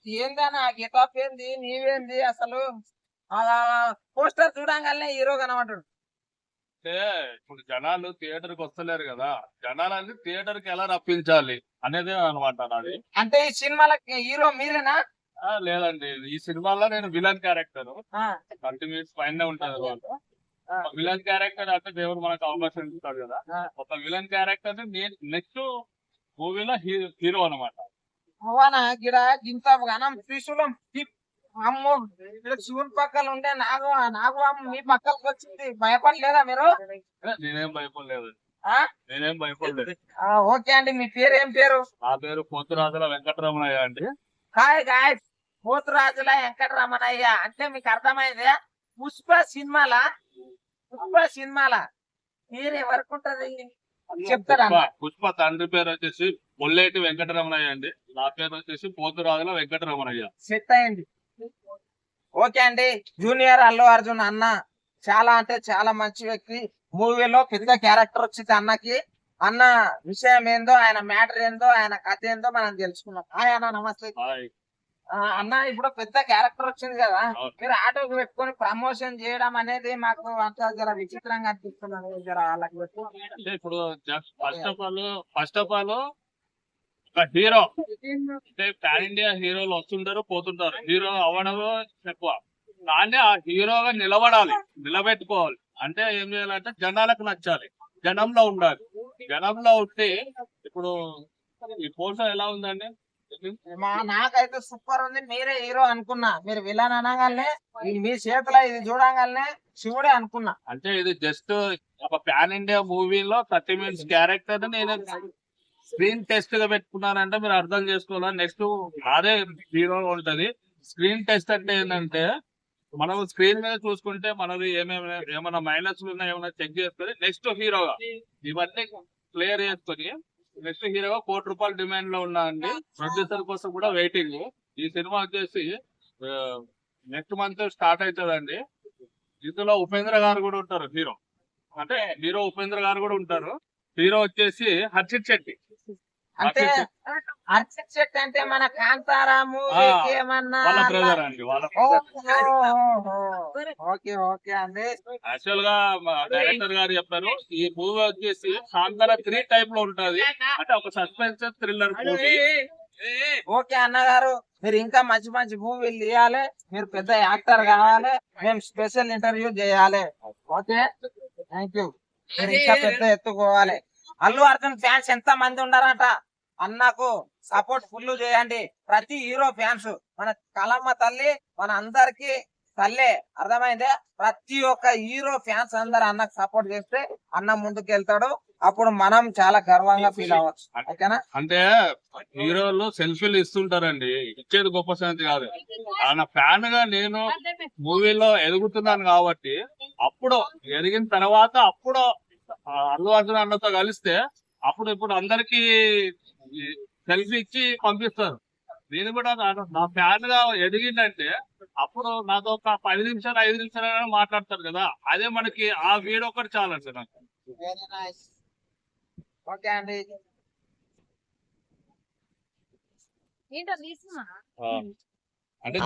ఏందన్నా గెటప్ ఏంది నీవేంది అసలు? ఆ పోస్టర్ చూడంగానే హీరో కనబడ్డాడు. అంటే ఇప్పుడు జనాలు థియేటర్ కి వస్తలేరు కదా, జనాలని థియేటర్ కి ఎలా రప్పించాలి అనేది అనమాట నాది. అంటే ఈ సినిమాలకి హీరో మీరేనా? లేదండి, ఈ సినిమాలో నేను విలన్ క్యారెక్టర్ ఆ, 30 మినిట్స్ పైన ఉంటది రోజు. ఆ, విలన్ క్యారెక్టర్ అంటే దేవుడు మనకు అవకాశం ఇస్తాడు కదా. ఆ. ఒక విలన్ క్యారెక్టర్ నేను నెక్స్ట్ మూవీలో హీరో అనమాట. అవనా గిడ ఇంత గనం త్రిశూలం అమ్మో, ఇక్కడ శివుని పక్కన ఉంటే నాకు నాకు అమ్మ మీ పక్కలకు వచ్చింది. భయపడలేదా మీరు? నేనేం భయపడలేదు, ఆ నేనేం భయపడలేదు. ఓకే అండి, మీ పేరు ఏం పేరు? నా పేరు పోతురాజుల వెంకటరమణయ్య అండి. హాయ్ గాయ్, పోతురాజుల వెంకటరమణయ్య అంటే మీకు అర్థమైంది. పుష్ప సినిమాల పేరు ఎవరికి ఉంటది చెప్తారా? పుష్ప తండ్రి పేరు వచ్చేసి మొల్లేటి వెంకటరమణయ్య అండి. నా పేరు వచ్చేసి పోతురాజుల వెంకటరమణయ్య. సెట్ అయింది. ఓకే అండి, జూనియర్ అల్లు అర్జున్ అన్న చాలా అంటే చాలా మంచి వ్యక్తి. మూవీలో పెద్ద క్యారెక్టర్ వచ్చింది అన్నకి. అన్న విషయం ఏందో, ఆయన మ్యాటర్ ఏందో, ఆయన కథ ఏందో మనం తెలుసుకున్నాం. హాయ్ అన్న, నమస్తే. అన్న ఇప్పుడు పెద్ద క్యారెక్టర్ వచ్చింది కదా, మీరు ఆటోకి పెట్టుకొని ప్రమోషన్ చేయడం అనేది మాకు అంత జర విచిత్రంగా అనిపిస్తున్నది. జర వాళ్ళకి అంటే ఇప్పుడు ఫస్ట్ ఆఫ్ ఆల్ ఒక హీరో అంటే పాన్ ఇండియా హీరోలు వస్తుంటారు పోతుంటారు. హీరో అవ్వడం ఎక్కువ, కానీ ఆ హీరోగా నిలబడాలి, నిలబెట్టుకోవాలి. అంటే ఏం చేయాలంటే జనాలకు నచ్చాలి, జనంలో ఉండాలి. జనంలో ఉంటే ఇప్పుడు ఈ పోస్టర్ ఎలా ఉందండి? నాకైతే సూపర్ ఉంది. మీరే హీరో అనుకున్నా, మీరు విలన్ అనగానే మీ చేతిలో ఇది చూడగానే శివుడే అనుకున్నా. అంటే ఇది జస్ట్ ఒక పాన్ ఇండియా మూవీలో 30 మినిట్స్ క్యారెక్టర్ నేను స్క్రీన్ టెస్ట్ గా పెట్టుకున్నానంటే మీరు అర్థం చేసుకోవాలి. నెక్స్ట్ అదే హీరో ఉంటది. స్క్రీన్ టెస్ట్ అంటే ఏంటంటే మనం స్క్రీన్ మీద చూసుకుంటే మనది ఏమైనా మైనస్ ఉన్నాయి ఏమైనా చెక్ చేసుకొని నెక్స్ట్ హీరోగా ఇవన్నీ క్లియర్ చేసుకొని నెక్స్ట్ హీరోగా ₹1,00,00,000 డిమాండ్ లో ఉన్నా అండి. ప్రొడ్యూసర్ కోసం కూడా వెయిటింగ్. ఈ సినిమా వచ్చేసి నెక్స్ట్ మంత్ స్టార్ట్ అవుతుందండి. ఇందులో ఉపేంద్ర గారు కూడా ఉంటారు హీరో. అంటే హీరో ఉపేంద్ర గారు కూడా ఉంటారు. హీరో వచ్చేసి హర్షిత్ శెట్టి. అంటే హర్షిత్ శెట్టి అంటే మన కాంతారా మూవీకి ఏమన్నా వాళ్ళ బ్రదర్ అండి, వాళ్ళ ఓకే ఓకే అండి. యాక్చువల్ గా డైరెక్టర్ గారు చెప్పారు ఈ మూవీ వచ్చేసి కాంతారా 3 టైప్ లో ఉంటది. అంటే ఒక సస్పెన్స్ థ్రిల్లర్ మూవీ. ఓకే అన్నగారు, మీరు ఇంకా మంచి మంచి మూవీలు తీయాలి, మీరు పెద్ద యాక్టర్ కావాలి, మేము స్పెషల్ ఇంటర్వ్యూ చేయాలి. Okay, thank you. మీరు ఇంకా పెద్ద ఎత్తుకోవాలి. అల్లు అర్జున్ ఫ్యాన్స్ ఎంత మంది ఉన్నారట. అన్నకు సపోర్ట్ ఫుల్ చేయండి. ప్రతి హీరో ఫ్యాన్స్ మన కలమ్మ తల్లి, మన అందరికి తల్లే, అర్థమైందే. ప్రతి ఒక్క హీరో ఫ్యాన్స్ అందరు అన్నకు సపోర్ట్ చేస్తే అన్న ముందుకు వెళ్తాడు. అప్పుడు మనం చాలా గర్వంగా ఫీల్ అవ్వచ్చు. ఓకేనా? అంటే హీరోలు సెల్ఫీలు ఇస్తుంటారండి, ఇచ్చేది గొప్ప సంగతి కాదు. ఆయన ఫ్యాన్ గా నేను మూవీలో ఎదుగుతున్నాను కాబట్టి అప్పుడు ఎదిగిన తర్వాత అప్పుడు అల్లు అర్జున్ అన్నతో కలిస్తే అప్పుడు ఇప్పుడు అందరికి సెల్ఫీ ఇచ్చి పంపిస్తారు. నేను కూడా నా ఫ్యాన్ గా ఎదిగిందంటే అప్పుడు నాతో ఒక 10 నిమిషాలు 5 నిమిషాలు మాట్లాడతారు కదా, అదే మనకి ఆ వీడియో ఒకటి చాలండి నాకు. Very nice. ఓకే అండి. అంటే